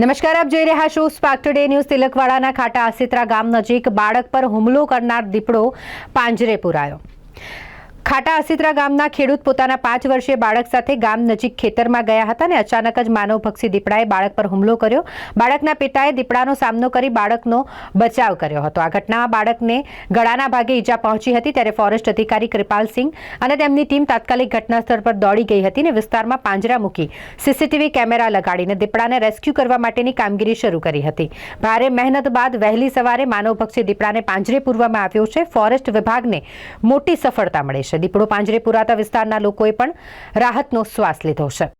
નમસ્કાર, આપ જોઈ રહ્યા છો સ્પાર્ક ટુડે ન્યૂઝ। તિલકવાડાના ખાટા આસિત્રા ગામ નજીક બાળક પર હુમલો કરનાર દીપડો પાંજરે પુરાયો। ખાટા આસિત્રા ગામના ખેડૂત પોતાના 5 વર્ષીય બાળક સાથે ગામ નજીક ખેતરમાં ગયા હતા અને અચાનક જ માનવભક્ષી દીપડાએ બાળક પર હુમલો કર્યો। બાળકના પિતાએ દીપડાનો સામનો કરી બાળકનો બચાવ કર્યો હતો। આ ઘટનામાં બાળકને ગળાના ભાગે ઈજા પહોંચી હતી, ત્યારે ફોરેસ્ટ અધિકારી કૃપાલસિંહ અને તેમની ટીમ તાત્કાલિક ઘટનાસ્થળ પર દોડી ગઈ હતી અને વિસ્તારમાં પાંજરા મૂકી સીસીટીવી કેમેરા લગાડીને દીપડાને રેસ્ક્યુ કરવા માટેની કામગીરી શરૂ કરી હતી। ભારે મહેનત બાદ વહેલી સવારે માનવભક્ષી દીપડાને પાંજરે પૂરવામાં આવ્યો છે। ફોરેસ્ટ વિભાગને મોટી સફળતા મળી છે। દીપડો પાંજરે પુરાતા વિસ્તારના લોકોએ પણ રાહતનો શ્વાસ લીધો છે।